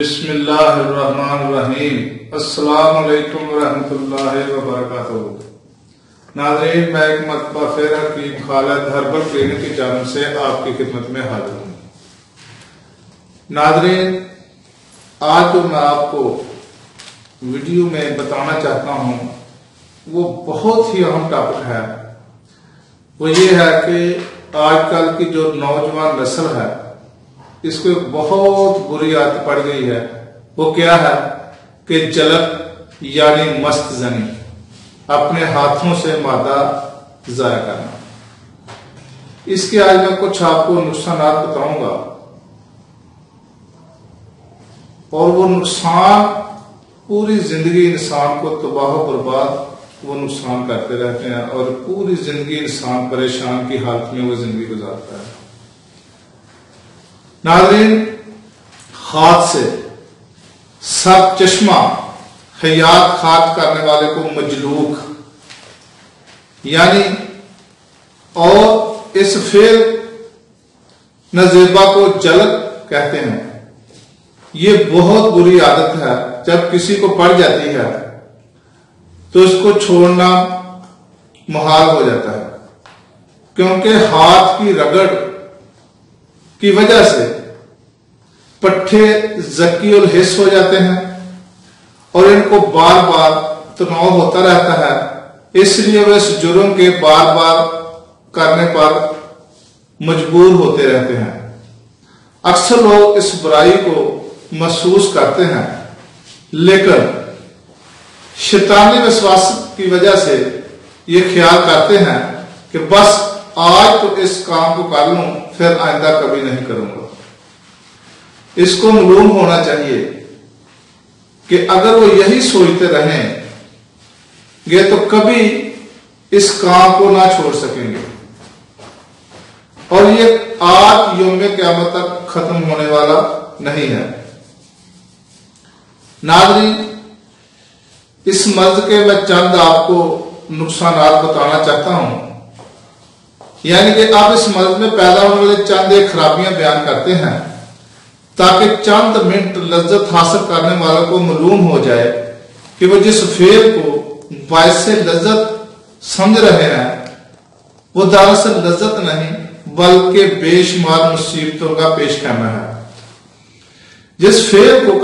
بسم اللہ الرحمن الرحیم۔ السلام علیکم ورحمۃ اللہ وبرکاتہ۔ ناظرین، میں ایک مرتبہ پھر حکیم خالد ہربل کلینک کی جانب سے آپ کی خدمت میں حاضر ہوں۔ ناظرین، آج جو میں آپ کو ویڈیو میں بتانا چاہتا ہوں وہ بہت ہی اہم ٹاپک ہے۔ وہ یہ ہے کہ آج کل کی جو نوجوان نسل ہے اس کو ایک بہت بری عادت پڑ گئی ہے۔ وہ کیا ہے کہ جلب یعنی مست زنی، اپنے ہاتھوں سے مادہ ضائع کرنا۔ اس کے آج میں کچھ آپ کو نقصانات بتاؤں گا، اور وہ نقصان پوری زندگی انسان کو تباہ و برباد وہ نقصان کرتے رہتے ہیں، اور پوری زندگی انسان پریشان کی حالت میں وہ زندگی گزارتا ہے۔ ناظرین، ہاتھ سے سب چشمہ حیات خاک کرنے والے کو مجلوک یعنی اور اس فعل نزیبہ کو جلب کہتے ہیں۔ یہ بہت بری عادت ہے، جب کسی کو پڑ جاتی ہے تو اس کو چھوڑنا محال ہو جاتا ہے، کیونکہ ہاتھ کی رگڑ کی وجہ سے پٹھے ذکی الحس ہو جاتے ہیں اور ان کو بار بار تناؤ ہوتا رہتا ہے۔ اس لیے وہ اس جرم کے بار بار کرنے پر مجبور ہوتے رہتے ہیں۔ اکثر لوگ اس برائی کو محسوس کرتے ہیں، لیکن شیطانی وسواس کی وجہ سے یہ خیال کرتے ہیں کہ بس آج تو اس کام کو کر لوں، پھر آئندہ کبھی نہیں کروں گا۔ اس کو معلوم ہونا چاہیے کہ اگر وہ یہی سوچتے رہیں گے تو کبھی اس کام کو نہ چھوڑ سکیں گے، اور یہ آج یوم قیامت تک ختم ہونے والا نہیں ہے۔ ناظرین، اس مرض کے میں چند آپ کو نقصانات بتانا چاہتا ہوں، یعنی کہ آپ اس مرض میں پیدا ہونے والے چند ایک خرابیاں بیان کرتے ہیں تاکہ چند منٹ لذت حاصل کرنے والوں کو معلوم ہو جائے کہ وہ جس فعل کو باعث لذت سمجھ رہے ہیں وہ دراصل لذت نہیں بلکہ بے شمار مصیبتوں کا پیش خیمہ ہے۔ جس فعل کو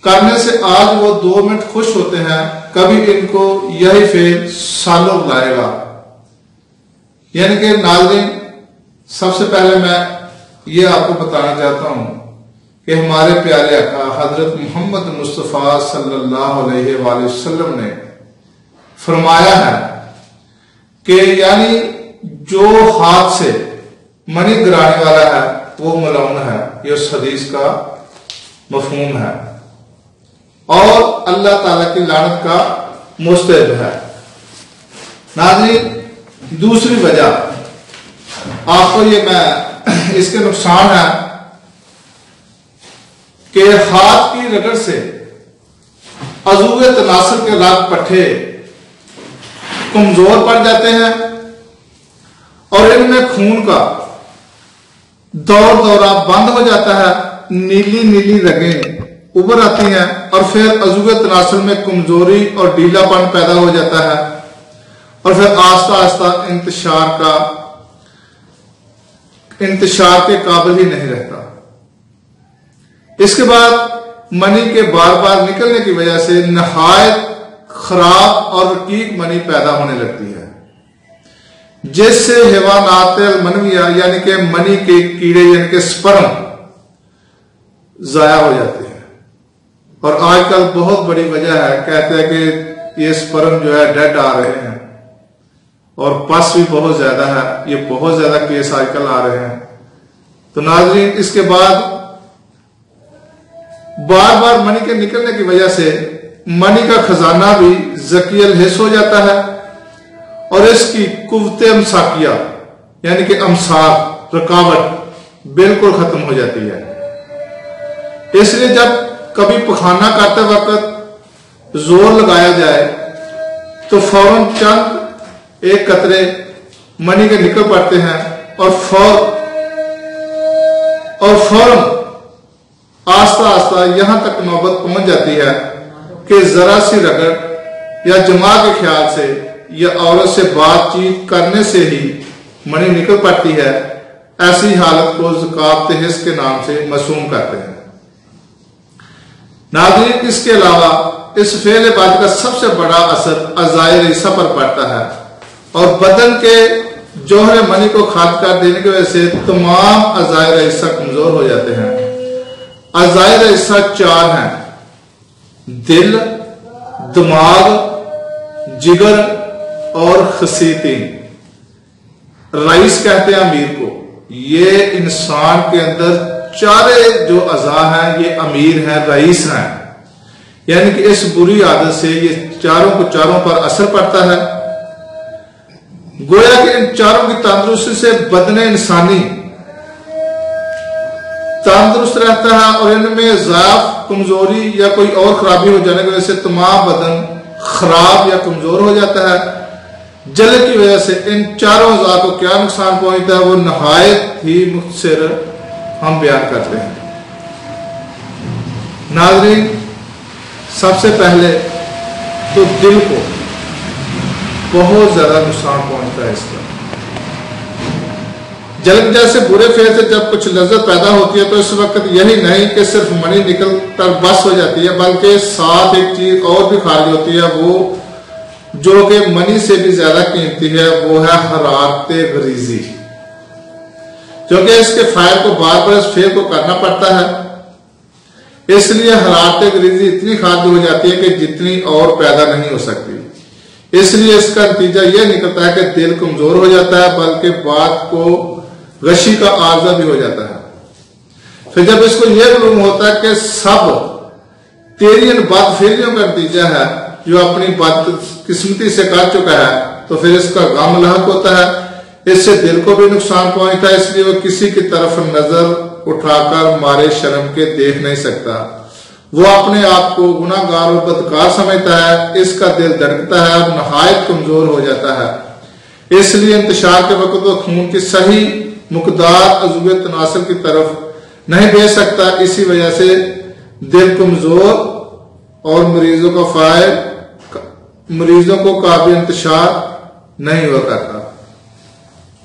کرنے سے آج وہ 2 منٹ خوش ہوتے ہیں، کبھی ان کو یہی فعل سالوں بلائے گا۔ یعنی کہ ناظرین، سب سے پہلے میں یہ آپ کو بتانا چاہتا ہوں کہ ہمارے پیارے آقا حضرت محمد مصطفیٰ صلی اللہ علیہ وآلہ وسلم نے فرمایا ہے کہ یعنی جو ہاتھ سے منی گرانے والا ہے وہ ملعون ہے۔ یہ اس حدیث کا مفہوم ہے اور اللہ تعالیٰ کی لعنت کا مستحق ہے۔ ناظرین، دوسری وجہ آپ کو یہ میں اس کے نقصان ہے کہ ہاتھ کی رگڑ سے عضو تناسل کے رگ پٹھے کمزور پڑ جاتے ہیں اور ان میں خون کا دورہ بند ہو جاتا ہے، نیلی نیلی رگیں ابھر آتی ہیں اور پھر عضو تناسل میں کمزوری اور ڈھیلا پن پیدا ہو جاتا ہے، اور پھر آہستہ آہستہ انتشار کے قابل ہی نہیں رہتا۔ اس کے بعد منی کے بار بار نکلنے کی وجہ سے نہایت خراب اور رقیق منی پیدا ہونے لگتی ہے، جس سے حیوانات المنویہ یعنی کہ منی کے کیڑے یعنی کہ سپرم ضائع ہو جاتے ہیں۔ اور آج کل بہت بڑی وجہ ہے، کہتے ہیں کہ یہ سپرم جو ہے ڈیڈ آ رہے ہیں، اور پس بھی بہت زیادہ ہے۔ یہ بہت زیادہ کیس آج کل آ رہے ہیں۔ تو ناظرین، اس کے بعد بار بار منی کے نکلنے کی وجہ سے منی کا خزانہ بھی ذکی الحس ہو جاتا ہے، اور اس کی قوت امساکیہ یعنی کہ امساک رکاوٹ بالکل ختم ہو جاتی ہے۔ اس لیے جب کبھی پخانہ کرتے وقت زور لگایا جائے تو فوراً چند ایک قطرے منی کے نکل پڑتے ہیں اور فوراً دفعہ یہاں تک نوبت پہنچ جاتی ہے کہ ذرا سی رگڑ یا جماع کے خیال سے یا عورت سے بات چیت کرنے سے ہی منی نکل پڑتی ہے، ایسی حالت کو ذکات حس کے نام سے مسوم کرتے ہیں۔ ناظرین، اس کے علاوہ اس فعل بد کا سب سے بڑا اثر اعضائے رئیسہ پر پڑتا ہے اور بدن کے جوہر منی کو خارج کر دینے کی وجہ سے تمام اعضائے رئیسہ کمزور ہو جاتے ہیں۔ اعضائے رئیسہ 4 ہیں: دل، دماغ، جگر اور خصیتین۔ رئیس کہتے ہیں امیر کو۔ یہ انسان کے اندر چارے جو اعضاء ہیں یہ امیر ہیں، رئیس ہیں، یعنی کہ اس بری عادت سے یہ چاروں پر اثر پڑتا ہے۔ گویا کہ ان چاروں کی تندرستی سے بدن انسانی تندرست رہتا ہے اور ان میں ضعف، کمزوری یا کوئی اور خرابی ہو جانے کی وجہ سے تمام بدن خراب یا کمزور ہو جاتا ہے۔ جلد کی وجہ سے ان چاروں اعضاء کو کیا نقصان پہنچتا ہے وہ نہایت ہی مختصر ہم بیان کرتے ہیں۔ ناظرین، سب سے پہلے تو دل کو بہت زیادہ نقصان پہنچتا ہے اس کا۔ جلد جیسے برے فعل سے جب کچھ لذت پیدا ہوتی ہے تو اس وقت یہی نہیں کہ صرف منی نکل کر بس ہو جاتی ہے، بلکہ ساتھ ایک چیز اور بھی خارج ہوتی ہے، وہ جو کہ منی سے بھی زیادہ قیمتی ہے، وہ ہے حرارت غریزی، کیونکہ اس کے فائل کو بار بار اس فعل کو کرنا پڑتا ہے۔ اس لیے حرارت غریزی اتنی خارج ہو جاتی ہے کہ جتنی اور پیدا نہیں ہو سکتی۔ اس لیے اس کا نتیجہ یہ نکلتا ہے کہ دل کمزور ہو جاتا ہے، بلکہ بات کو غشی کا عارضہ بھی ہو جاتا ہے۔ پھر جب اس کو یہ معلوم ہوتا ہے کہ سب تیری ان بد فعلیوں کا نتیجہ ہے جو اپنی بد قسمتی سے کر چکا ہے، تو پھر اس کا غم لاحق ہوتا ہے۔ اس سے دل کو بھی نقصان پہنچتا ہے، اس لیے وہ کسی کی طرف نظر اٹھا کر مارے شرم کے دیکھ نہیں سکتا۔ وہ اپنے آپ کو گناہ گار اور بدکار سمجھتا ہے، اس کا دل دھڑکتا ہے اور نہایت کمزور ہو جاتا ہے۔ اس لیے انتشار کے وقت وہ خون کی صحیح مقدار عضو تناسل کی طرف نہیں بھیج سکتا، اسی وجہ سے دل کمزور اور مریضوں کو قابل انتشار نہیں ہوا کرتا۔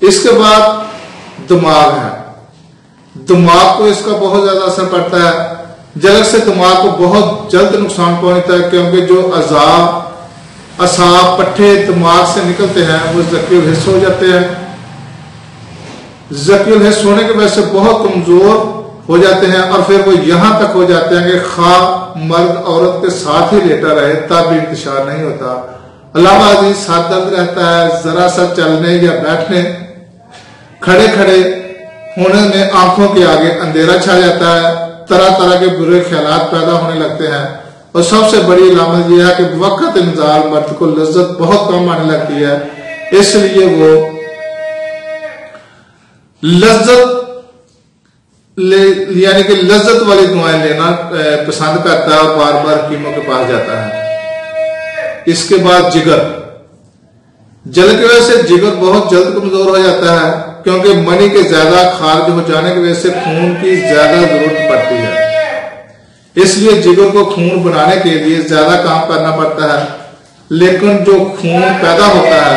اس کے بعد دماغ ہے۔ دماغ کو اس کا بہت زیادہ اثر پڑتا ہے۔ جلد سے دماغ کو بہت جلد نقصان پہنچتا ہے، کیونکہ جو اعصاب پٹھے دماغ سے نکلتے ہیں وہ ذکی الحس ہو جاتے ہیں۔ ذکی الحس ہونے کی وجہ سے بہت کمزور ہو جاتے ہیں اور پھر وہ یہاں تک ہو جاتے ہیں کہ خواہ مرد عورت کے ساتھ ہی لیٹا رہے تب بھی انتشار نہیں ہوتا۔ علاوہ ازیں سر درد رہتا ہے، ذرا سا چلنے یا بیٹھنے، کھڑے کھڑے ہونے میں آنکھوں کے آگے اندھیرا چھا جاتا ہے، طرح طرح کے برے خیالات پیدا ہونے لگتے ہیں، اور سب سے بڑی علامت یہ ہے کہ وقت انزال مرد کو لذت بہت کم آنے لگتی ہے، اس لیے وہ یعنی کہ لذت والی دعائیں لینا پسند کرتا ہے اور بار بار حکیموں کے پاس جاتا ہے۔ اس کے بعد جگر۔ جل کی وجہ سے جگر بہت جلد کمزور ہو جاتا ہے، کیونکہ منی کے زیادہ خارج ہو جانے کی وجہ سے خون کی زیادہ ضرورت پڑتی ہے۔ اس لیے جگر کو خون بنانے کے لیے زیادہ کام کرنا پڑتا ہے، لیکن جو خون پیدا ہوتا ہے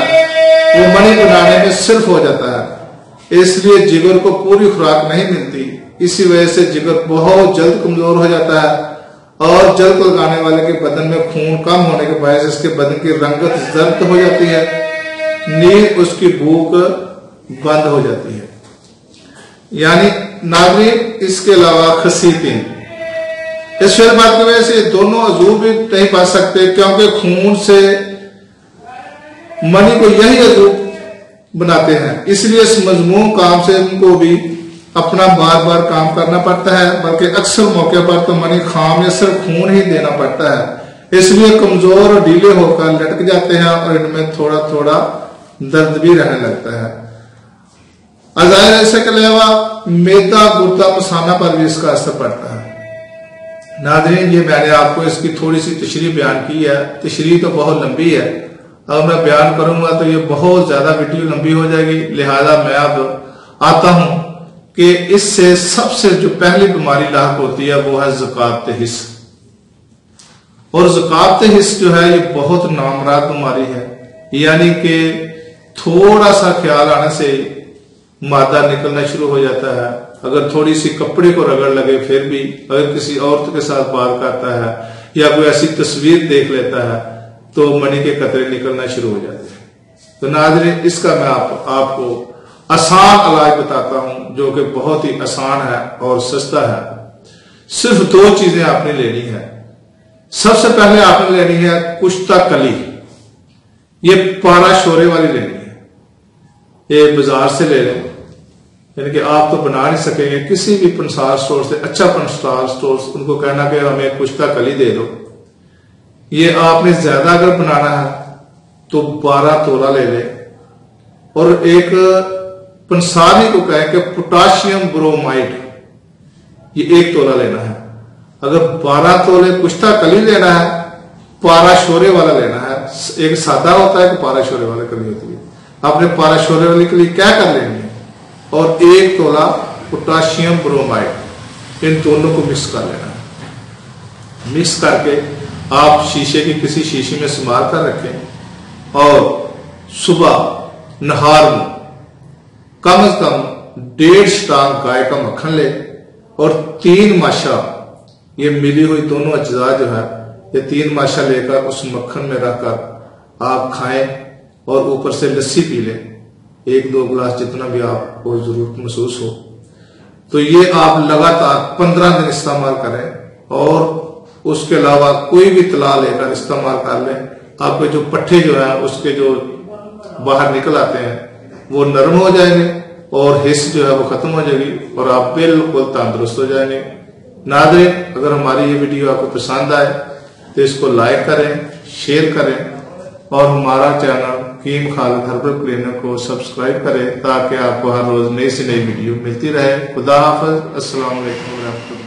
وہ منی بنانے میں صرف ہو جاتا ہے، اس لیے جگر کو پوری خوراک نہیں ملتی۔ اسی وجہ سے جگر بہت جلد کمزور ہو جاتا ہے اور جلد لگانے والے کے بدن میں خون کم ہونے کے باعث اس کے بدن کی رنگت زرد ہو جاتی ہے، نیز اس کی بھوک بند ہو جاتی ہے۔ یعنی ناظرین، اس کے علاوہ خصیتین، اس فعل بات کی وجہ سے دونوں عضو بھی نہیں بچ سکتے، کیونکہ خون سے منی کو یہی عضو بناتے ہیں، اس لیے اس مضمون کام سے ان کو بھی اپنا بار بار کام کرنا پڑتا ہے، بلکہ اکثر موقع پر تو منی خام یا صرف خون ہی دینا پڑتا ہے، اس لیے کمزور اور ڈھیلے ہو کر لٹک جاتے ہیں اور ان میں تھوڑا تھوڑا درد بھی رہنے لگتا ہے۔ اعضائے رئیسہ کے علاوہ میدا، گردہ، مثانہ پر بھی اس کا اثر پڑتا ہے۔ ناظرین، یہ میں نے آپ کو اس کی تھوڑی سی تشریح بیان کی ہے، تشریح تو بہت لمبی ہے، اگر میں بیان کروں گا تو یہ بہت زیادہ ویڈیو لمبی ہو جائے گی، لہذا میں اب آتا ہوں کہ اس سے سب سے جو پہلی بیماری لاحق ہوتی ہے وہ ہے ذکات حس، اور ذکات حس جو ہے یہ بہت نامراد بیماری ہے، یعنی کہ تھوڑا سا خیال آنے سے مادہ نکلنا شروع ہو جاتا ہے، اگر تھوڑی سی کپڑے کو رگڑ لگے پھر بھی، اگر کسی عورت کے ساتھ بات کرتا ہے یا کوئی ایسی تصویر دیکھ لیتا ہے تو منی کے قطرے نکلنا شروع ہو جاتے ہیں۔ تو ناظرین، اس کا میں آپ کو آسان علاج بتاتا ہوں جو کہ بہت ہی آسان ہے اور سستا ہے۔ صرف 2 چیزیں آپ نے لینی ہے۔ سب سے پہلے آپ نے لینی ہے کشتہ کلی، یہ پارا شورے والی لینی ہے، یہ بازار سے لے لیں، یعنی کہ آپ تو بنا نہیں سکیں گے، کسی بھی پنسار سٹور سے، اچھا پنسار سٹور، ان کو کہنا کہ ہمیں کشتہ کلی دے دو۔ یہ آپ نے زیادہ اگر بنانا ہے تو 12 تولہ لے لیں، اور ایک پنساری کو کہیں کہ پوٹاشیم برومائڈ، یہ 1 تولہ لینا ہے۔ اگر 12 تولے کشتہ کلی لینا ہے، پارا شورے والا لینا ہے، ایک سادہ ہوتا ہے کہ پارا شورے والا کلی ہوتی ہے، آپ نے پارا شورے والی کلی کیا کر لینی ہے، اور 1 تولہ پوٹاشیم برومائڈ، ان دونوں کو مکس کر لینا ہے۔ مکس کر کے آپ شیشے کی کسی شیشے میں سنبھال کر رکھیں، اور صبح نہار میں کم از کم 1.5 سٹانگ گائے کا مکھن لے، اور 3 ماشا یہ ملی ہوئی دونوں اجزاء جو ہے، یہ 3 ماشا لے کر اس مکھن میں رکھ کر آپ کھائیں، اور اوپر سے لسی پی لیں، 1-2 گلاس جتنا بھی آپ کو ضرورت محسوس ہو۔ تو یہ آپ لگاتار 15 دن استعمال کریں، اور اس کے علاوہ کوئی بھی تلا لے کر استعمال کر لیں، آپ کے جو پٹھے جو ہیں اس کے جو باہر نکل آتے ہیں وہ نرم ہو جائیں گے، اور حس جو ہے وہ ختم ہو جائے گی، اور آپ بالکل تندرست ہو جائیں گے۔ ناظرین، اگر ہماری یہ ویڈیو آپ کو پسند آئے تو اس کو لائک کریں، شیئر کریں، اور ہمارا چینل حکیم خالد ہربل کلینک کو سبسکرائب کریں تاکہ آپ کو ہر روز نئی سے نئی ویڈیو ملتی رہے۔ خدا حافظ، السلام علیکم ورحمۃ اللہ۔